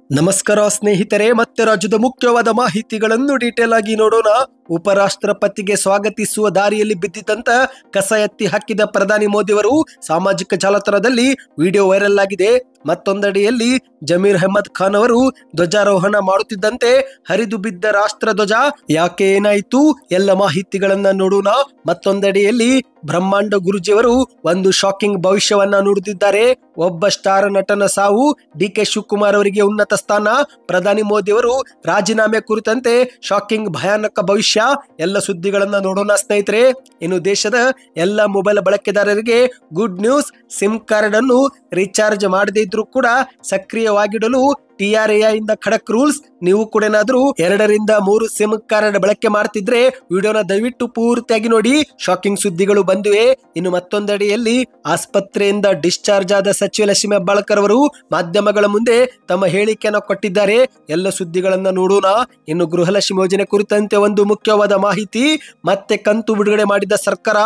ನಮಸ್ಕಾರ ಸ್ನೇಹಿತರೆ, ಮತ್ತೆ ರಾಜ್ಯದ ಮುಖ್ಯವಾದ ಮಾಹಿತಿಗಳನ್ನು ಡೀಟೇಲ್ ಆಗಿ ನೋಡೋಣ. ಉಪರಾಷ್ಟ್ರಪತಿಗೆ ಸ್ವಾಗತಿಸುವ ದಾರಿಯಲ್ಲಿ ಬಿದ್ದಿದ್ದಂತ ಕಸ ಎತ್ತಿ ಹಾಕಿದ ಪ್ರಧಾನಿ ಮೋದಿಯವರು ಸಾಮಾಜಿಕ ಜಾಲತಾಣದಲ್ಲಿ ವಿಡಿಯೋ ವೈರಲ್ ಆಗಿದೆ. ಮತ್ತೊಂದೆಡೆಯಲ್ಲಿ ಜಮೀರ್ ಅಹ್ಮದ್ ಖಾನ್ ಅವರು ಧ್ವಜಾರೋಹಣ ಮಾಡುತ್ತಿದ್ದಂತೆ ಹರಿದು ಬಿದ್ದ ರಾಷ್ಟ್ರ ಧ್ವಜ. ಯಾಕೆ, ಏನಾಯಿತು, ಎಲ್ಲ ಮಾಹಿತಿಗಳನ್ನ ನೋಡೋಣ. ಮತ್ತೊಂದೆಡೆಯಲ್ಲಿ ಬ್ರಹ್ಮಾಂಡ ಗುರೂಜಿಯವರು ಒಂದು ಶಾಕಿಂಗ್ ಭವಿಷ್ಯವನ್ನ ನುಡಿದಿದ್ದಾರೆ. ಒಬ್ಬ ಸ್ಟಾರ್ ನಟನ ಸಾವು, ಡಿ.ಕೆ. ಶಿವಕುಮಾರ್ ಅವರಿಗೆ ಉನ್ನತ ಸ್ಥಾನ, ಪ್ರಧಾನಿ ಮೋದಿಯವರು ರಾಜೀನಾಮೆ ಕುರಿತಂತೆ ಶಾಕಿಂಗ್ ಭಯಾನಕ ಭವಿಷ್ಯ. ಎಲ್ಲ ಸುದ್ದಿಗಳನ್ನ ನೋಡೋಣ ಸ್ನೇಹಿತರೆ. ಇನ್ನು ದೇಶದ ಎಲ್ಲ ಮೊಬೈಲ್ ಬಳಕೆದಾರರಿಗೆ ಗುಡ್ ನ್ಯೂಸ್. ಸಿಮ್ ಕಾರ್ಡ್ ಅನ್ನು ರೀಚಾರ್ಜ್ ಮಾಡದೇ ಇದ್ರೂ ಕೂಡ ಸಕ್ರಿಯವಾಗಿಡಲು TRAI ಇಂದ ಖಡಕ್ ರೂಲ್ಸ್. ನೀವು ಕೂಡ ಏನಾದ್ರೂ 2 ರಿಂದ 3 ಸಿಮ್ ಕಾರ್ಡ್ ಬಳಕೆ ಮಾಡ್ತಿದ್ರೆ ವಿಡಿಯೋನ ದಯವಿಟ್ಟು ಪೂರ್ತಿಯಾಗಿ ನೋಡಿ. ಶಾಕಿಂಗ್ ಸುದ್ದಿಗಳು ಬಂದಿವೆ. ಇನ್ನು ಮತ್ತೊಂದೆಡೆಯಲ್ಲಿ ಆಸ್ಪತ್ರೆಯಿಂದ ಡಿಸ್ಚಾರ್ಜ್ ಆದ ಸಚಿವ ಲಕ್ಷ್ಮೀ ಹೆಬ್ಬಾಳ್ಕರ್ ಅವರು ಮಾಧ್ಯಮಗಳ ಮುಂದೆ ತಮ್ಮ ಹೇಳಿಕೆಯನ್ನು ಕೊಟ್ಟಿದ್ದಾರೆ. ಎಲ್ಲ ಸುದ್ದಿಗಳನ್ನ ನೋಡೋಣ. ಇನ್ನು ಗೃಹಲಕ್ಷ್ಮಿ ಯೋಜನೆ ಕುರಿತಂತೆ ಒಂದು ಮುಖ್ಯವಾದ ಮಾಹಿತಿ. ಮತ್ತೆ ಕಂತು ಬಿಡುಗಡೆ ಮಾಡಿದ ಸರ್ಕಾರ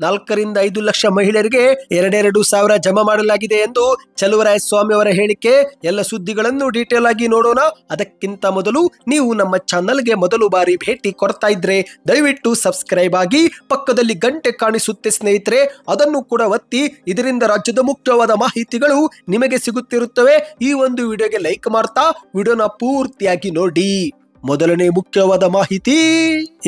4 ರಿಂದ 5 ಲಕ್ಷ ಮಹಿಳೆಯರಿಗೆ 2,200 ಜಮಾ ಮಾಡಲಾಗಿದೆ ಎಂದು ಚಲುವರಾಯಸ್ವಾಮಿ ಅವರ ಹೇಳಿಕೆ. ಎಲ್ಲ ಸುದ್ದಿಗಳನ್ನು ಡೀಟೇಲ್ ಆಗಿ ನೋಡೋಣ. ಅದಕ್ಕಿಂತ ಮೊದಲು ನೀವು ನಮ್ಮ ಚಾನಲ್ಗೆ ಮೊದಲು ಬಾರಿ ಭೇಟಿ ಕೊಡ್ತಾ ಇದ್ರೆ ದಯವಿಟ್ಟು ಸಬ್ಸ್ಕ್ರೈಬ್ ಆಗಿ, ಪಕ್ಕದಲ್ಲಿ ಗಂಟೆ ಕಾಣಿಸುತ್ತೆ ಸ್ನೇಹಿತರೆ, ಅದನ್ನು ಕೂಡ ಒತ್ತಿ. ಇದರಿಂದ ರಾಜ್ಯದ ಮುಖ್ಯವಾದ ಮಾಹಿತಿಗಳು ನಿಮಗೆ ಸಿಗುತ್ತಿರುತ್ತವೆ. ಈ ಒಂದು ವಿಡಿಯೋಗೆ ಲೈಕ್ ಮಾಡ್ತಾ ವಿಡಿಯೋನ ಪೂರ್ತಿಯಾಗಿ ನೋಡಿ. ಮೊದಲನೇ ಮುಖ್ಯವಾದ ಮಾಹಿತಿ.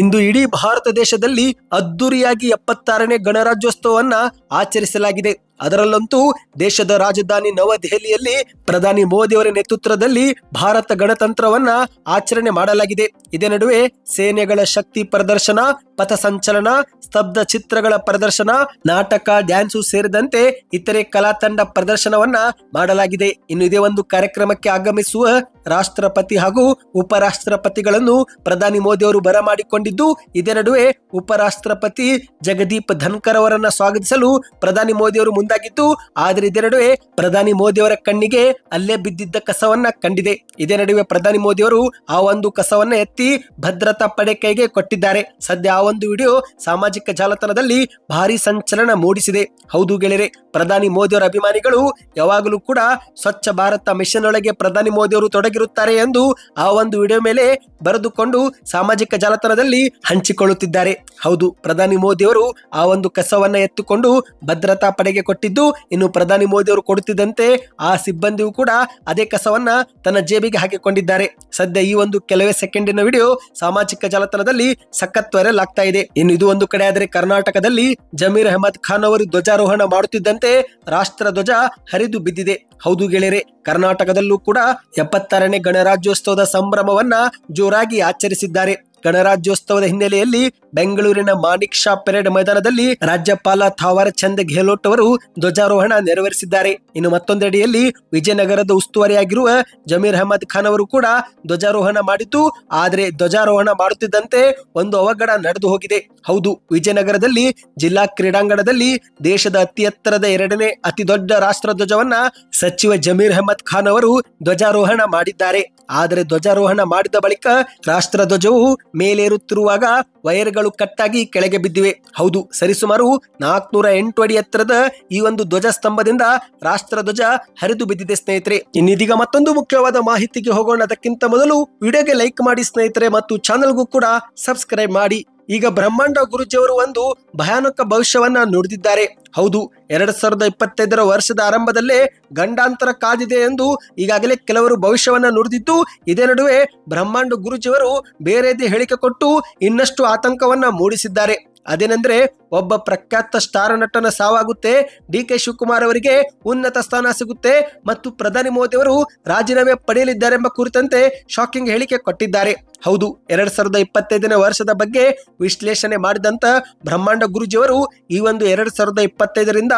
ಇಂದು ಇಡೀ ಭಾರತ ದೇಶದಲ್ಲಿ ಅದ್ದೂರಿಯಾಗಿ 76ನೇ ಗಣರಾಜ್ಯೋತ್ಸವವನ್ನ ಆಚರಿಸಲಾಗಿದೆ. ಅದರಲ್ಲಂತೂ ದೇಶದ ರಾಜಧಾನಿ ನವದೆಹಲಿಯಲ್ಲಿ ಪ್ರಧಾನಿ ಮೋದಿ ಅವರ ನೇತೃತ್ವದಲ್ಲಿ ಭಾರತ ಗಣತಂತ್ರವನ್ನ ಆಚರಣೆ ಮಾಡಲಾಗಿದೆ. ಇದೇ ನಡುವೆ ಸೇನೆಗಳ ಶಕ್ತಿ ಪ್ರದರ್ಶನ, ಪಥಸಂಚಲನ, ಸ್ತಬ್ಧ ಚಿತ್ರಗಳ ಪ್ರದರ್ಶನ, ನಾಟಕ, ಡ್ಯಾನ್ಸು ಸೇರಿದಂತೆ ಇತರೆ ಕಲಾ ತಂಡ ಪ್ರದರ್ಶನವನ್ನ ಮಾಡಲಾಗಿದೆ. ಇನ್ನು ಇದೇ ಒಂದು ಕಾರ್ಯಕ್ರಮಕ್ಕೆ ಆಗಮಿಸುವ ರಾಷ್ಟ್ರಪತಿ ಹಾಗೂ ಉಪರಾಷ್ಟ್ರಪತಿಗಳನ್ನು ಪ್ರಧಾನಿ ಮೋದಿ ಅವರು ಬರಮಾಡಿಕೊಂಡಿದ್ದು, ಇದೇ ನಡುವೆ ಉಪರಾಷ್ಟ್ರಪತಿ ಜಗದೀಪ್ ಧನ್ಕರ್ ಅವರನ್ನ ಸ್ವಾಗತಿಸಲು ಪ್ರಧಾನಿ ಮೋದಿ ಅವರು ಮುಂದಾಗಿದ್ದು, ಆದರೆ ಇದೇ ನಡುವೆ ಪ್ರಧಾನಿ ಮೋದಿ ಅವರ ಕಣ್ಣಿಗೆ ಅಲ್ಲೇ ಬಿದ್ದಿದ್ದ ಕಸವನ್ನ ಕಂಡಿದೆ. ಇದೇ ನಡುವೆ ಪ್ರಧಾನಿ ಮೋದಿ ಅವರು ಆ ಒಂದು ಕಸವನ್ನ ಎತ್ತಿ ಭದ್ರತಾ ಪಡೆ ಕೈಗೆ ಕೊಟ್ಟಿದ್ದಾರೆ. ಸದ್ಯ ಆ ಒಂದು ವಿಡಿಯೋ ಸಾಮಾಜಿಕ ಜಾಲತಾಣದಲ್ಲಿ ಭಾರಿ ಸಂಚಲನ ಮೂಡಿಸಿದೆ. ಹೌದು ಗೆಳೆಯರೆ, ಪ್ರಧಾನಿ ಮೋದಿ ಅವರ ಅಭಿಮಾನಿಗಳು ಯಾವಾಗಲೂ ಕೂಡ ಸ್ವಚ್ಛ ಭಾರತ ಮಿಷನ್ ಒಳಗೆ ಪ್ರಧಾನಿ ಮೋದಿ ಅವರು ತೊಡಗಿರುತ್ತಾರೆ ಎಂದು ಆ ಒಂದು ವಿಡಿಯೋ ಮೇಲೆ ಬರೆದುಕೊಂಡು ಸಾಮಾಜಿಕ ಜಾಲತಾಣದಲ್ಲಿ ಹಂಚಿಕೊಳ್ಳುತ್ತಿದ್ದಾರೆ. ಹೌದು, ಪ್ರಧಾನಿ ಮೋದಿ ಅವರು ಆ ಒಂದು ಕಸವನ್ನ ಎತ್ತುಕೊಂಡು ಭದ್ರತಾ ಪಡೆಗೆ ಕೊಟ್ಟಿದ್ದು, ಇನ್ನು ಪ್ರಧಾನಿ ಮೋದಿ ಅವರು ಕೊಡುತ್ತಿದ್ದಂತೆ ಆ ಸಿಬ್ಬಂದಿಯು ಕೂಡ ಅದೇ ಕಸವನ್ನ ತನ್ನ ಜೇಬಿಗೆ ಹಾಕಿಕೊಂಡಿದ್ದಾರೆ. ಸದ್ಯ ಈ ಒಂದು ಕೆಲವೇ ಸೆಕೆಂಡಿನ ವಿಡಿಯೋ ಸಾಮಾಜಿಕ ಜಾಲತಾಣದಲ್ಲಿ ಸಖತ್ ವೈರಲ್ ಆಗ್ತಾ ಇದೆ. ಇನ್ನು ಇದು ಒಂದು ಕಡೆ ಆದರೆ ಕರ್ನಾಟಕದಲ್ಲಿ ಜಮೀರ್ ಅಹ್ಮದ್ ಖಾನ್ ಅವರು ಧ್ವಜಾರೋಹಣ ಮಾಡುತ್ತಿದ್ದಂತೆ ರಾಷ್ಟ್ರ ಧ್ವಜ ಹರಿದು ಬಿದ್ದಿದೆ. ಹೌದು ಗೆಳೆಯರೆ, ಕರ್ನಾಟಕದಲ್ಲೂ ಕೂಡ 76ನೇ ಗಣರಾಜ್ಯೋತ್ಸವದ ಸಂಭ್ರಮವನ್ನ ಜೋರಾಗಿ ಆಚರಿಸಿದ್ದಾರೆ. ಗಣರಾಜ್ಯೋತ್ಸವದ ಹಿನ್ನೆಲೆಯಲ್ಲಿ ಬೆಂಗಳೂರಿನ ಮಾಣಿಕ್ ಶಾ ಪೆರೇಡ್ ಮೈದಾನದಲ್ಲಿ ರಾಜ್ಯಪಾಲ ಥಾವರ್ ಚಂದ್ ಗೆಹ್ಲೋಟ್ ಅವರು ಧ್ವಜಾರೋಹಣ ನೆರವೇರಿಸಿದ್ದಾರೆ. ಇನ್ನು ಮತ್ತೊಂದೆಡೆಯಲ್ಲಿ ವಿಜಯನಗರದ ಉಸ್ತುವಾರಿಯಾಗಿರುವ ಜಮೀರ್ ಅಹ್ಮದ್ ಖಾನ್ ಅವರು ಕೂಡ ಧ್ವಜಾರೋಹಣ ಮಾಡಿದ್ದು, ಆದರೆ ಧ್ವಜಾರೋಹಣ ಮಾಡುತ್ತಿದ್ದಂತೆ ಒಂದು ಅವಘಡ ನಡೆದು ಹೋಗಿದೆ. ಹೌದು, ವಿಜಯನಗರದಲ್ಲಿ ಜಿಲ್ಲಾ ಕ್ರೀಡಾಂಗಣದಲ್ಲಿ ದೇಶದ ಅತಿ ಎತ್ತರದ 2ನೇ ಅತಿ ದೊಡ್ಡ ರಾಷ್ಟ್ರ ಧ್ವಜವನ್ನ ಸಚಿವ ಜಮೀರ್ ಅಹ್ಮದ್ ಖಾನ್ ಅವರು ಧ್ವಜಾರೋಹಣ ಮಾಡಿದ್ದಾರೆ. ಆದರೆ ಧ್ವಜಾರೋಹಣ ಮಾಡಿದ ಬಳಿಕ ರಾಷ್ಟ್ರ ಧ್ವಜವು ಮೇಲೇರುತ್ತಿರುವಾಗ ವೈರ್ಗಳು ಕಟ್ಟಾಗಿ ಕೆಳಗೆ ಬಿದ್ದಿವೆ. ಹೌದು, ಸರಿಸುಮಾರು 408 ಅಡಿ ಎತ್ತರದ ಈ ಒಂದು ಧ್ವಜ ಸ್ತಂಭದಿಂದ ರಾಷ್ಟ್ರ ಧ್ವಜ ಹರಿದು ಬಿದ್ದಿದೆ ಸ್ನೇಹಿತರೆ. ಇನ್ನಿದೀಗ ಮತ್ತೊಂದು ಮುಖ್ಯವಾದ ಮಾಹಿತಿಗೆ ಹೋಗೋಣ. ಅದಕ್ಕಿಂತ ಮೊದಲು ವಿಡಿಯೋಗೆ ಲೈಕ್ ಮಾಡಿ ಸ್ನೇಹಿತರೆ, ಮತ್ತು ಚಾನಲ್ಗೂ ಕೂಡ ಸಬ್ಸ್ಕ್ರೈಬ್ ಮಾಡಿ. ಈಗ ಬ್ರಹ್ಮಾಂಡ ಗುರೂಜಿಯವರು ಒಂದು ಭಯಾನಕ ಭವಿಷ್ಯವನ್ನ ನುಡಿದಿದ್ದಾರೆ. ಹೌದು, 2025 ವರ್ಷದ ಆರಂಭದಲ್ಲೇ ಗಂಡಾಂತರ ಕಾದಿದೆ ಎಂದು ಈಗಾಗಲೇ ಕೆಲವರು ಭವಿಷ್ಯವನ್ನ ನುಡಿದಿದ್ದು, ಇದೇ ನಡುವೆ ಬ್ರಹ್ಮಾಂಡ ಗುರೂಜಿಯವರು ಬೇರೆದೇ ಹೇಳಿಕೆ ಕೊಟ್ಟು ಇನ್ನಷ್ಟು ಆತಂಕವನ್ನ ಮೂಡಿಸಿದ್ದಾರೆ. ಅದೇನೆಂದ್ರೆ, ಒಬ್ಬ ಪ್ರಖ್ಯಾತ ಸ್ಟಾರ್ ನಟನ ಸಾವಾಗುತ್ತೆ, ಡಿ.ಕೆ. ಶಿವಕುಮಾರ್ ಅವರಿಗೆ ಉನ್ನತ ಸ್ಥಾನ ಸಿಗುತ್ತೆ ಮತ್ತು ಪ್ರಧಾನಿ ಮೋದಿ ಅವರು ರಾಜೀನಾಮೆ ಪಡೆಯಲಿದ್ದಾರೆ ಎಂಬ ಕುರಿತಂತೆ ಶಾಕಿಂಗ್ ಹೇಳಿಕೆ ಕೊಟ್ಟಿದ್ದಾರೆ. ಹೌದು, 2025ನೇ ವರ್ಷದ ಬಗ್ಗೆ ವಿಶ್ಲೇಷಣೆ ಮಾಡಿದಂತ ಬ್ರಹ್ಮಾಂಡ ಗುರೂಜಿಯವರು ಈ ಒಂದು 2025ರಿಂದ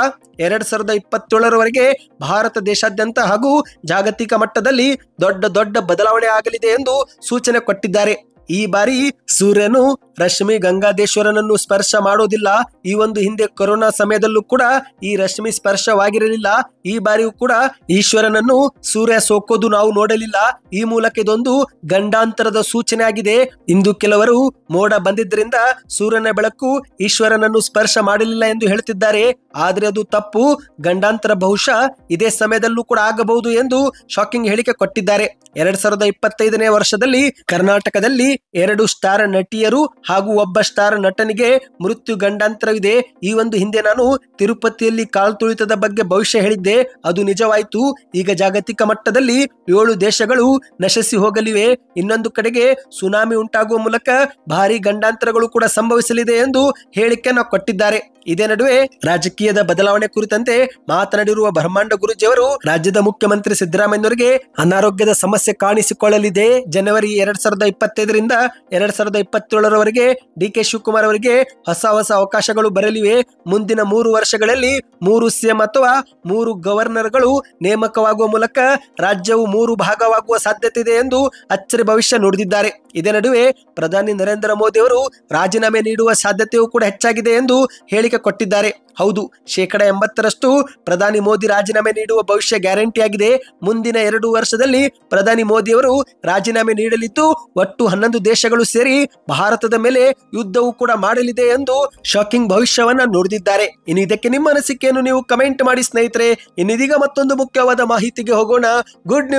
2027ರವರೆಗೆ ಭಾರತ ದೇಶಾದ್ಯಂತ ಹಾಗೂ ಜಾಗತಿಕ ಮಟ್ಟದಲ್ಲಿ ದೊಡ್ಡ ದೊಡ್ಡ ಬದಲಾವಣೆ ಆಗಲಿದೆ ಎಂದು ಸೂಚನೆ ಕೊಟ್ಟಿದ್ದಾರೆ. ಈ ಬಾರಿ ಸೂರ್ಯನು ರಶ್ಮಿ ಗಂಗಾಧೇಶ್ವರನನ್ನು ಸ್ಪರ್ಶ ಮಾಡೋದಿಲ್ಲ. ಈ ಒಂದು ಹಿಂದೆ ಕೊರೋನಾ ಸಮಯದಲ್ಲೂ ಕೂಡ ಈ ರಶ್ಮಿ ಸ್ಪರ್ಶವಾಗಿರಲಿಲ್ಲ. ಈ ಬಾರಿಯೂ ಕೂಡ ಈಶ್ವರನನ್ನು ಸೂರ್ಯ ಸೋಕೋದು ನಾವು ನೋಡಲಿಲ್ಲ. ಈ ಮೂಲಕ ಇದೊಂದು ಗಂಡಾಂತರದ ಸೂಚನೆ ಆಗಿದೆ. ಇಂದು ಕೆಲವರು ಮೋಡ ಬಂದಿದ್ದರಿಂದ ಸೂರ್ಯನ ಬೆಳಕು ಈಶ್ವರನನ್ನು ಸ್ಪರ್ಶ ಮಾಡಲಿಲ್ಲ ಎಂದು ಹೇಳುತ್ತಿದ್ದಾರೆ. ಆದ್ರೆ ಅದು ತಪ್ಪು. ಗಂಡಾಂತರ ಬಹುಶಃ ಇದೇ ಸಮಯದಲ್ಲೂ ಕೂಡ ಆಗಬಹುದು ಎಂದು ಶಾಕಿಂಗ್ ಹೇಳಿಕೆ ಕೊಟ್ಟಿದ್ದಾರೆ. 2025ನೇ ವರ್ಷದಲ್ಲಿ ಕರ್ನಾಟಕದಲ್ಲಿ 2 ಸ್ಟಾರ್ ನಟಿಯರು ಹಾಗೂ ಒಬ್ಬ ಸ್ಟಾರ್ ನಟನಿಗೆ ಮೃತ್ಯು ಗಂಡಾಂತರವಿದೆ. ಈ ಒಂದು ಹಿಂದೆ ನಾನು ತಿರುಪತಿಯಲ್ಲಿ ಕಾಲ್ತುಳಿತದ ಬಗ್ಗೆ ಭವಿಷ್ಯ ಹೇಳಿದ್ದೆ, ಅದು ನಿಜವಾಯಿತು. ಈಗ ಜಾಗತಿಕ ಮಟ್ಟದಲ್ಲಿ 7 ದೇಶಗಳು ನಶಿಸಿ ಹೋಗಲಿವೆ. ಇನ್ನೊಂದು ಕಡೆಗೆ ಸುನಾಮಿ ಉಂಟಾಗುವ ಮೂಲಕ ಭಾರಿ ಗಂಡಾಂತರಗಳು ಕೂಡ ಸಂಭವಿಸಲಿದೆ ಎಂದು ಹೇಳಿಕೆಯನ್ನು ಕೊಟ್ಟಿದ್ದಾರೆ. ಇದೇ ನಡುವೆ ರಾಜಕೀಯದ ಬದಲಾವಣೆ ಕುರಿತಂತೆ ಮಾತನಾಡಿರುವ ಬ್ರಹ್ಮಾಂಡ ಗುರೂಜಿಯವರು ರಾಜ್ಯದ ಮುಖ್ಯಮಂತ್ರಿ ಸಿದ್ದರಾಮಯ್ಯನವರಿಗೆ ಅನಾರೋಗ್ಯದ ಸಮಸ್ಯೆ ಕಾಣಿಸಿಕೊಳ್ಳಲಿದೆ. ಜನವರಿ 2025ರಿಂದ 2027ರವರೆಗೆ ಡಿಕೆ ಶಿವಕುಮಾರ್ ಅವರಿಗೆ ಹೊಸ ಅವಕಾಶಗಳು ಬರಲಿವೆ. ಮುಂದಿನ 3 ವರ್ಷಗಳಲ್ಲಿ 3 ಸಿಎಂ ಅಥವಾ 3 ಗವರ್ನರ್ಗಳು ನೇಮಕವಾಗುವ ಮೂಲಕ ರಾಜ್ಯವು 3 ಭಾಗವಾಗುವ ಸಾಧ್ಯತೆ ಇದೆ ಎಂದು ಅಚ್ಚರಿ ಭವಿಷ್ಯ ನುಡಿದಿದ್ದಾರೆ. ಇದೇ ನಡುವೆ ಪ್ರಧಾನಿ ನರೇಂದ್ರ ಮೋದಿ ಅವರು ರಾಜೀನಾಮೆ ನೀಡುವ ಸಾಧ್ಯತೆಯೂ ಕೂಡ ಹೆಚ್ಚಾಗಿದೆ ಎಂದು ಹೇಳಿಕೆ ಕೊಟ್ಟಿದ್ದಾರೆ. ಹೌದು, 80% ಪ್ರಧಾನಿ ಮೋದಿ ರಾಜೀನಾಮೆ ನೀಡುವ ಭವಿಷ್ಯ ಗ್ಯಾರಂಟಿ ಆಗಿದೆ. ಮುಂದಿನ 2 ವರ್ಷದಲ್ಲಿ ಪ್ರಧಾನಿ ಮೋದಿ ಅವರು ರಾಜೀನಾಮೆ ನೀಡಲಿದ್ದು ಒಟ್ಟು 11 ದೇಶಗಳು ಸೇರಿ ಭಾರತದ ಮೇಲೆ ಯುದ್ಧವೂ ಕೂಡ ಮಾಡಲಿದೆ ಎಂದು ಶಾಕಿಂಗ್ ಭವಿಷ್ಯವನ್ನ ನುಡಿದಿದ್ದಾರೆ. ಇನ್ನು ಇದಕ್ಕೆ ನಿಮ್ಮ ಅನಿಸಿಕೆಯನ್ನು ನೀವು ಕಮೆಂಟ್ ಮಾಡಿ ಸ್ನೇಹಿತರೆ. ಇನ್ನಿದೀಗ ಮತ್ತೊಂದು ಮುಖ್ಯವಾದ ಮಾಹಿತಿಗೆ ಹೋಗೋಣ. Good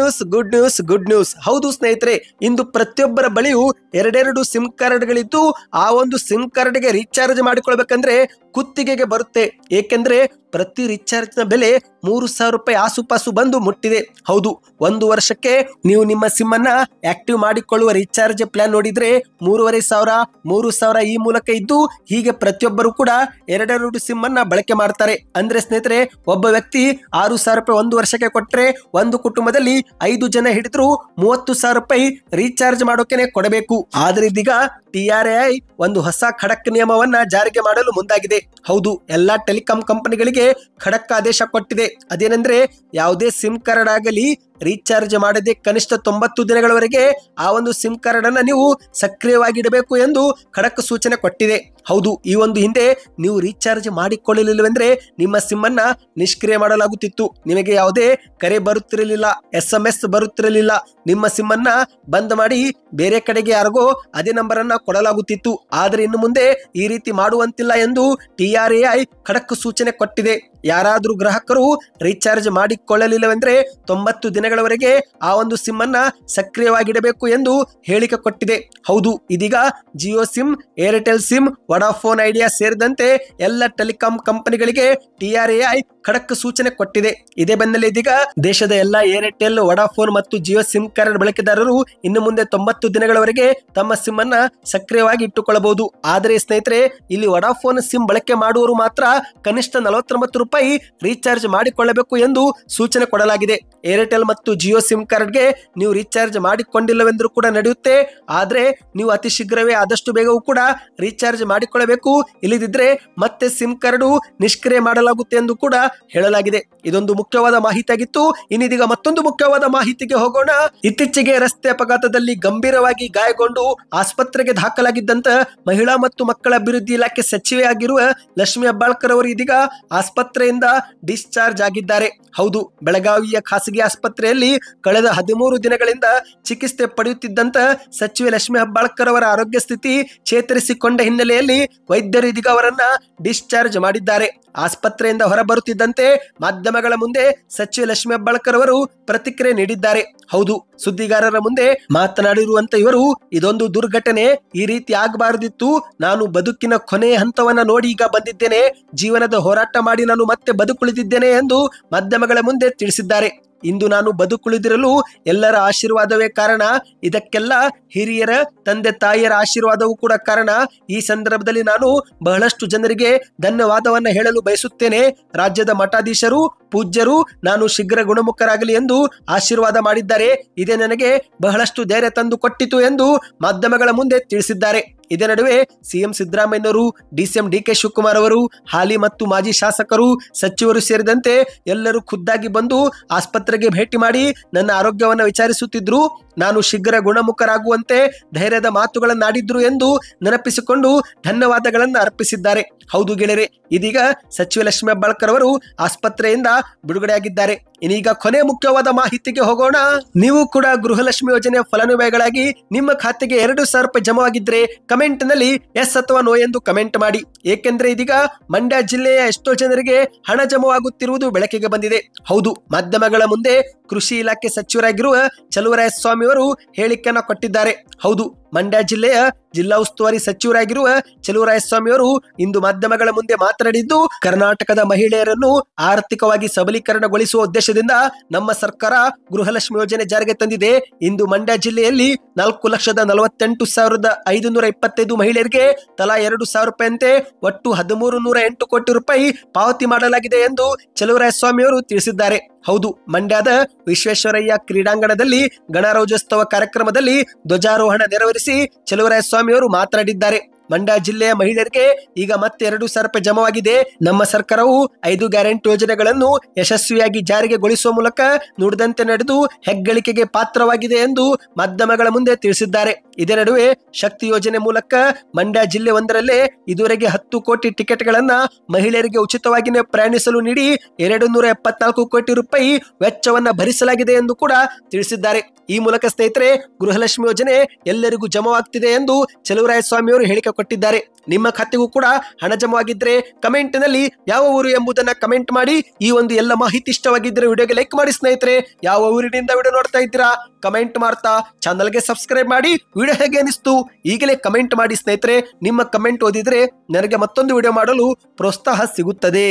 news. ಹೌದು ಸ್ನೇಹಿತರೆ, ಇಂದು ಪ್ರತಿಯೊಬ್ಬರ ಬಳಿಯೂ 2 ಸಿಮ್ ಕಾರ್ಡ್ಗಳಿದ್ದು ಆ ಒಂದು ಸಿಮ್ ಕಾರ್ಡ್ಗೆ ರೀಚಾರ್ಜ್ ಮಾಡಿಕೊಳ್ಬೇಕಂದ್ರೆ ಕುತ್ತಿಗೆಗೆ ಬರುತ್ತೆ. ಏಕೆಂದ್ರೆ ಪ್ರತಿ ರಿಚಾರ್ಜ್ ನ ಬೆಲೆ 3,000 ರೂಪಾಯಿ ಆಸುಪಾಸು ಬಂದು ಮುಟ್ಟಿದೆ. ಹೌದು, 1 ವರ್ಷಕ್ಕೆ ನೀವು ನಿಮ್ಮ ಸಿಮ್ ಅನ್ನ ಆಕ್ಟಿವ್ ಮಾಡಿಕೊಳ್ಳುವ ರಿಚಾರ್ಜ್ ಪ್ಲಾನ್ ನೋಡಿದ್ರೆ 3,500, 3,000 ಈ ಮೂಲಕ ಇದ್ದು ಹೀಗೆ ಪ್ರತಿಯೊಬ್ಬರು ಕೂಡ 2 ಸಿಮ್ ಅನ್ನ ಬಳಕೆ ಮಾಡ್ತಾರೆ. ಅಂದ್ರೆ ಸ್ನೇಹಿತರೆ, ಒಬ್ಬ ವ್ಯಕ್ತಿ 6,000 ರೂಪಾಯಿ 1 ವರ್ಷಕ್ಕೆ ಕೊಟ್ರೆ ಒಂದು ಕುಟುಂಬದಲ್ಲಿ 5 ಜನ ಹಿಡಿದ್ರು 30,000 ರೂಪಾಯಿ ರೀಚಾರ್ಜ್ ಮಾಡೋಕೆನೆ ಕೊಡಬೇಕು. ಆದ್ರೆ ಇದೀಗ TRAI ಒಂದು ಹೊಸ ಖಡಕ್ ನಿಯಮವನ್ನ ಜಾರಿಗೆ ಮಾಡಲು ಮುಂದಾಗಿದೆ. ಹೌದು, ಎಲ್ಲಾ ಟೆಲಿಕಾಂ ಕಂಪನಿಗಳಿಗೆ ಖಡಕ್ ಆದೇಶ ಕೊಟ್ಟಿದೆ. ಅದೇನೆಂದ್ರೆ ಯಾವುದೇ ಸಿಮ್ ಕಾರ್ಡ್ ಆಗಲಿ ರೀಚಾರ್ಜ್ ಮಾಡದೆ ಕನಿಷ್ಠ 90 ದಿನಗಳವರೆಗೆ ಆ ಒಂದು ಸಿಮ್ ಕಾರ್ಡ್ ಅನ್ನ ನೀವು ಸಕ್ರಿಯವಾಗಿಡಬೇಕು ಎಂದು ಖಡಕ್ ಸೂಚನೆ ಕೊಟ್ಟಿದೆ. ಹೌದು, ಈ ಒಂದು ಹಿಂದೆ ನೀವು ರೀಚಾರ್ಜ್ ಮಾಡಿಕೊಳ್ಳಲಿಲ್ಲವೆಂದ್ರೆ ನಿಮ್ಮ ಸಿಮ್ ಅನ್ನ ನಿಷ್ಕ್ರಿಯ ಮಾಡಲಾಗುತ್ತಿತ್ತು. ನಿಮಗೆ ಯಾವುದೇ ಕರೆ ಬರುತ್ತಿರಲಿಲ್ಲ, SMS ಬರುತ್ತಿರಲಿಲ್ಲ. ನಿಮ್ಮ ಸಿಮ್ ಅನ್ನ ಬಂದ್ ಮಾಡಿ ಬೇರೆ ಕಡೆಗೆ ಯಾರಿಗೋ ಅದೇ ನಂಬರ್ ಅನ್ನ ಕೊಡಲಾಗುತ್ತಿತ್ತು. ಆದ್ರೆ ಇನ್ನು ಮುಂದೆ ಈ ರೀತಿ ಮಾಡುವಂತಿಲ್ಲ ಎಂದು TRAI ಖಡಕ್ ಸೂಚನೆ ಕೊಟ್ಟಿದೆ. ಯಾರಾದ್ರೂ ಗ್ರಾಹಕರು ರೀಚಾರ್ಜ್ ಮಾಡಿಕೊಳ್ಳಲಿಲ್ಲವೆಂದ್ರೆ 90 ದಿನಗಳವರೆಗೆ ಆ ಒಂದು ಸಿಮ್ ಅನ್ನ ಸಕ್ರಿಯವಾಗಿಡಬೇಕು ಎಂದು ಹೇಳಿಕೆ ಕೊಟ್ಟಿದೆ. ಹೌದು, ಇದೀಗ Jio sim, Airtel sim, Vodafone idea ಸೇರಿದಂತೆ ಎಲ್ಲ ಟೆಲಿಕಾಂ ಕಂಪನಿಗಳಿಗೆ TRAI ಖಡಕ್ ಸೂಚನೆ ಕೊಟ್ಟಿದೆ. ಇದೇ ಬೆನ್ನಲ್ಲೇ ಇದೀಗ ದೇಶದ ಎಲ್ಲ ಏರ್ಟೆಲ್, ವೊಡಾಫೋನ್ ಮತ್ತು ಜಿಯೋ ಸಿಮ್ ಕಾರ್ಡ್ ಬಳಕೆದಾರರು ಇನ್ನು ಮುಂದೆ 90 ದಿನಗಳವರೆಗೆ ತಮ್ಮ ಸಿಮ್ ಅನ್ನ ಸಕ್ರಿಯವಾಗಿ ಇಟ್ಟುಕೊಳ್ಳಬಹುದು. ಆದರೆ ಸ್ನೇಹಿತರೆ, ಇಲ್ಲಿ ವೊಡಾಫೋನ್ ಸಿಮ್ ಬಳಕೆ ಮಾಡುವವರು ಮಾತ್ರ ಕನಿಷ್ಠ 49 ರೂಪಾಯಿ ರೀಚಾರ್ಜ್ ಮಾಡಿಕೊಳ್ಳಬೇಕು ಎಂದು ಸೂಚನೆ ಕೊಡಲಾಗಿದೆ. ಏರ್ಟೆಲ್ ಮತ್ತು ಜಿಯೋ ಸಿಮ್ ಕಾರ್ಡ್ಗೆ ನೀವು ರೀಚಾರ್ಜ್ ಮಾಡಿಕೊಂಡಿಲ್ಲವೆಂದರೂ ಕೂಡ ನಡೆಯುತ್ತೆ. ಆದ್ರೆ ನೀವು ಅತಿ ಶೀಘ್ರವೇ ಆದಷ್ಟು ಬೇಗವೂ ಕೂಡ ರೀಚಾರ್ಜ್ ಮಾಡಿಕೊಳ್ಳಬೇಕು. ಇಲ್ಲದಿದ್ರೆ ಮತ್ತೆ ಸಿಮ್ ಕಾರ್ಡ್ ನಿಷ್ಕ್ರಿಯ ಮಾಡಲಾಗುತ್ತೆ ಎಂದು ಕೂಡ ಹೇಳಲಾಗಿದೆ. ಇದೊಂದು ಮುಖ್ಯವಾದ ಮಾಹಿತಿಯಾಗಿತ್ತು. ಇನ್ನಿದೀಗ ಮತ್ತೊಂದು ಮುಖ್ಯವಾದ ಮಾಹಿತಿಗೆ ಹೋಗೋಣ. ಇತ್ತೀಚೆಗೆ ರಸ್ತೆ ಅಪಘಾತದಲ್ಲಿ ಗಂಭೀರವಾಗಿ ಗಾಯಗೊಂಡು ಆಸ್ಪತ್ರೆಗೆ ದಾಖಲಾಗಿದ್ದಂತ ಮಹಿಳಾ ಮತ್ತು ಮಕ್ಕಳ ಅಭಿವೃದ್ಧಿ ಇಲಾಖೆ ಸಚಿವೆ ಆಗಿರುವ ಲಕ್ಷ್ಮಿ ಹೆಬ್ಬಾಳ್ಕರ್ ಅವರು ಇದೀಗ ಆಸ್ಪತ್ರೆಯಿಂದ ಡಿಸ್ಚಾರ್ಜ್ ಆಗಿದ್ದಾರೆ. ಹೌದು, ಬೆಳಗಾವಿಯ ಖಾಸಗಿ ಆಸ್ಪತ್ರೆಯಲ್ಲಿ ಕಳೆದ 13 ದಿನಗಳಿಂದ ಚಿಕಿತ್ಸೆ ಪಡೆಯುತ್ತಿದ್ದಂತ ಸಚಿವೆ ಲಕ್ಷ್ಮಿ ಹೆಬ್ಬಾಳ್ಕರ್ ಅವರ ಆರೋಗ್ಯ ಸ್ಥಿತಿ ಚೇತರಿಸಿಕೊಂಡ ಹಿನ್ನೆಲೆಯಲ್ಲಿ ವೈದ್ಯರು ಇದೀಗ ಅವರನ್ನ ಡಿಸ್ಚಾರ್ಜ್ ಮಾಡಿದ್ದಾರೆ. ಆಸ್ಪತ್ರೆಯಿಂದ ಹೊರಬರುತ್ತಿದ್ದಂತೆ ಮಾಧ್ಯಮಗಳ ಮುಂದೆ ಸಚಿವೆ ಲಕ್ಷ್ಮಿ ಹೆಬ್ಬಾಳ್ಕರ್ ಅವರು ಪ್ರತಿಕ್ರಿಯೆ ನೀಡಿದ್ದಾರೆ. ಹೌದು, ಸುದ್ದಿಗಾರರ ಮುಂದೆ ಮಾತನಾಡಿರುವಂತ ಇವರು, ಇದೊಂದು ದುರ್ಘಟನೆ, ಈ ರೀತಿ ಆಗಬಾರದಿತ್ತು. ನಾನು ಬದುಕಿನ ಕೊನೆಯ ಹಂತವನ್ನ ನೋಡಿ ಈಗ ಬಂದಿದ್ದೇನೆ. ಜೀವನದ ಹೋರಾಟ ಮಾಡಿ ನಾನು ಮತ್ತೆ ಬದುಕುಳಿದಿದ್ದೇನೆ ಎಂದು ಮಾಧ್ಯಮಗಳ ಮುಂದೆ ತಿಳಿಸಿದ್ದಾರೆ. ಇಂದು ನಾನು ಬದುಕುಳಿದಿರಲು ಎಲ್ಲರ ಆಶೀರ್ವಾದವೇ ಕಾರಣ. ಇದಕ್ಕೆಲ್ಲ ಹಿರಿಯರ, ತಂದೆ ತಾಯಿಯರ ಆಶೀರ್ವಾದವೂ ಕೂಡ ಕಾರಣ. ಈ ಸಂದರ್ಭದಲ್ಲಿ ನಾನು ಬಹಳಷ್ಟು ಜನರಿಗೆ ಧನ್ಯವಾದವನ್ನ ಹೇಳಲು ಬಯಸುತ್ತೇನೆ. ರಾಜ್ಯದ ಮಠಾಧೀಶರು, ಪೂಜ್ಯರು ನಾನು ಶೀಘ್ರ ಗುಣಮುಖರಾಗಲಿ ಎಂದು ಆಶೀರ್ವಾದ ಮಾಡಿದ್ದಾರೆ. ಇದೇ ನನಗೆ ಬಹಳಷ್ಟು ಧೈರ್ಯ ತಂದು ಕೊಟ್ಟಿತು ಎಂದು ಮಾಧ್ಯಮಗಳ ಮುಂದೆ ತಿಳಿಸಿದ್ದಾರೆ. ಇದೇ ನಡುವೆ ಸಿಎಂ ಸಿದ್ದರಾಮಯ್ಯನವರು, ಡಿಸಿಎಂ ಡಿಕೆ ಶಿವಕುಮಾರ್ ಅವರು, ಹಾಲಿ ಮತ್ತು ಮಾಜಿ ಶಾಸಕರು, ಸಚಿವರು ಸೇರಿದಂತೆ ಎಲ್ಲರೂ ಖುದ್ದಾಗಿ ಬಂದು ಆಸ್ಪತ್ರೆಗೆ ಭೇಟಿ ಮಾಡಿ ನನ್ನ ಆರೋಗ್ಯವನ್ನು ವಿಚಾರಿಸುತ್ತಿದ್ರು. ನಾನು ಶೀಘ್ರ ಗುಣಮುಖರಾಗುವಂತೆ ಧೈರ್ಯದ ಮಾತುಗಳನ್ನಾಡಿದ್ರು ಎಂದು ನೆನಪಿಸಿಕೊಂಡು ಧನ್ಯವಾದಗಳನ್ನು ಅರ್ಪಿಸಿದ್ದಾರೆ. ಹೌದು ಗೆಳೆಯರೆ, ಇದೀಗ ಸಚಿವೆ ಲಕ್ಷ್ಮಿ ಹೆಬ್ಬಾಳ್ಕರ್ ಅವರು ಆಸ್ಪತ್ರೆಯಿಂದ ಬಿಡುಗಡೆಯಾಗಿದ್ದಾರೆ. ಇನ್ನೀಗ ಕೊನೆ ಮುಖ್ಯವಾದ ಮಾಹಿತಿಗೆ ಹೋಗೋಣ. ನೀವು ಕೂಡ ಗೃಹಲಕ್ಷ್ಮಿ ಯೋಜನೆಯ ಫಲಾನುಭವಿಗಳಾಗಿ ನಿಮ್ಮ ಖಾತೆಗೆ 2,000 ರೂಪಾಯಿ ಜಮವಾಗಿದ್ರೆ ಕಮೆಂಟ್ ನಲ್ಲಿ ಎಸ್ ಅಥವಾ ನೋ ಎಂದು ಕಮೆಂಟ್ ಮಾಡಿ. ಏಕೆಂದ್ರೆ ಇದೀಗ ಮಂಡ್ಯ ಜಿಲ್ಲೆಯ ಎಷ್ಟೋ ಜನರಿಗೆ ಹಣ ಜಮವಾಗುತ್ತಿರುವುದು ಬೆಳಕಿಗೆ ಬಂದಿದೆ. ಹೌದು, ಮಾಧ್ಯಮಗಳ ಮುಂದೆ ಕೃಷಿ ಇಲಾಖೆ ಸಚಿವರಾಗಿರುವ ಚಲುವರಾಯಸ್ವಾಮಿ ಅವರು ಹೇಳಿಕೆಯನ್ನ ಕೊಟ್ಟಿದ್ದಾರೆ. ಹೌದು, ಮಂಡ್ಯ ಜಿಲ್ಲೆಯ ಜಿಲ್ಲಾ ಉಸ್ತುವಾರಿ ಸಚಿವರಾಗಿರುವ ಚಲುವರಾಯಸ್ವಾಮಿ ಅವರು ಇಂದು ಮಾಧ್ಯಮಗಳ ಮುಂದೆ ಮಾತನಾಡಿದ್ದು, ಕರ್ನಾಟಕದ ಮಹಿಳೆಯರನ್ನು ಆರ್ಥಿಕವಾಗಿ ಸಬಲೀಕರಣಗೊಳಿಸುವ ಉದ್ದೇಶದಿಂದ ನಮ್ಮ ಸರ್ಕಾರ ಗೃಹಲಕ್ಷ್ಮಿ ಯೋಜನೆ ಜಾರಿಗೆ ತಂದಿದೆ. ಇಂದು ಮಂಡ್ಯ ಜಿಲ್ಲೆಯಲ್ಲಿ 4,48,525 ಮಹಿಳೆಯರಿಗೆ ತಲಾ 2,000 ರೂಪಾಯಿಯಂತೆ ಒಟ್ಟು 1,308 ಕೋಟಿ ರೂಪಾಯಿ ಪಾವತಿ ಮಾಡಲಾಗಿದೆ ಎಂದು ಚಲುವರಾಯಸ್ವಾಮಿ ಅವರು ತಿಳಿಸಿದ್ದಾರೆ. ಹೌದು, ಮಂಡ್ಯದ ವಿಶ್ವೇಶ್ವರಯ್ಯ ಕ್ರೀಡಾಂಗಣದಲ್ಲಿ ಗಣರಾಜ್ಯೋತ್ಸವ ಕಾರ್ಯಕ್ರಮದಲ್ಲಿ ಧ್ವಜಾರೋಹಣ ನೆರವೇರಿಸಿ ಚಲುವರಾಯಸ್ವಾಮಿ ಅವರು ಮಾತನಾಡಿದ್ದಾರೆ. ಮಂಡ್ಯ ಜಿಲ್ಲೆಯ ಮಹಿಳೆಯರಿಗೆ ಈಗ ಮತ್ತೆ 2,000 ರೂಪಾಯಿ ಜಮವಾಗಿದೆ. ನಮ್ಮ ಸರ್ಕಾರವು 5 ಗ್ಯಾರಂಟಿ ಯೋಜನೆಗಳನ್ನು ಯಶಸ್ವಿಯಾಗಿ ಜಾರಿಗೆಗೊಳಿಸುವ ಮೂಲಕ ನುಡಿದಂತೆ ನಡೆದು ಹೆಗ್ಗಳಿಕೆಗೆ ಪಾತ್ರವಾಗಿದೆ ಎಂದು ಮಾಧ್ಯಮಗಳ ಮುಂದೆ ತಿಳಿಸಿದ್ದಾರೆ. ಇದೇ ನಡುವೆ ಶಕ್ತಿ ಯೋಜನೆ ಮೂಲಕ ಮಂಡ್ಯ ಜಿಲ್ಲೆ ಒಂದರಲ್ಲೇ ಇದುವರೆಗೆ 10 ಕೋಟಿ ಟಿಕೆಟ್ಗಳನ್ನ ಮಹಿಳೆಯರಿಗೆ ಉಚಿತವಾಗಿ ಪ್ರಯಾಣಿಸಲು ನೀಡಿ 274 ಕೋಟಿ ರೂಪಾಯಿ ವೆಚ್ಚವನ್ನ ಭರಿಸಲಾಗಿದೆ ಎಂದು ಕೂಡ ತಿಳಿಸಿದ್ದಾರೆ. ಈ ಮೂಲಕ ಸ್ನೇಹಿತರೆ, ಗೃಹಲಕ್ಷ್ಮಿ ಯೋಜನೆ ಎಲ್ಲರಿಗೂ ಜಮವಾಗ್ತಿದೆ ಎಂದು ಚಲುವರಾಯಸ್ವಾಮಿ ಅವರು ಹೇಳಿಕೆ ಕೊಟ್ಟಿದ್ದಾರೆ. ನಿಮ್ಮ ಖಾತೆಗೂ ಕೂಡ ಹಣ ಜಮವಾಗಿದ್ರೆ ಕಮೆಂಟ್ ನಲ್ಲಿ ಯಾವ ಊರು ಎಂಬುದನ್ನ ಕಮೆಂಟ್ ಮಾಡಿ. ಈ ಒಂದು ಎಲ್ಲ ಮಾಹಿತಿ ಇಷ್ಟವಾಗಿದ್ದರೆ ವಿಡಿಯೋಗೆ ಲೈಕ್ ಮಾಡಿ ಸ್ನೇಹಿತರೆ. ಯಾವ ಊರಿನಿಂದ ವಿಡಿಯೋ ನೋಡ್ತಾ ಇದ್ದೀರಾ ಕಮೆಂಟ್ ಮಾಡ್ತಾ ಚಾನಲ್ಗೆ ಸಬ್ಸ್ಕ್ರೈಬ್ ಮಾಡಿ. ವಿಡಿಯೋ ಹೇಗೆ ಅನಿಸ್ತು ಈಗಲೇ ಕಮೆಂಟ್ ಮಾಡಿ ಸ್ನೇಹಿತರೆ. ನಿಮ್ಮ ಕಮೆಂಟ್ ಓದಿದ್ರೆ ನನಗೆ ಮತ್ತೊಂದು ವಿಡಿಯೋ ಮಾಡಲು ಪ್ರೋತ್ಸಾಹ ಸಿಗುತ್ತದೆ.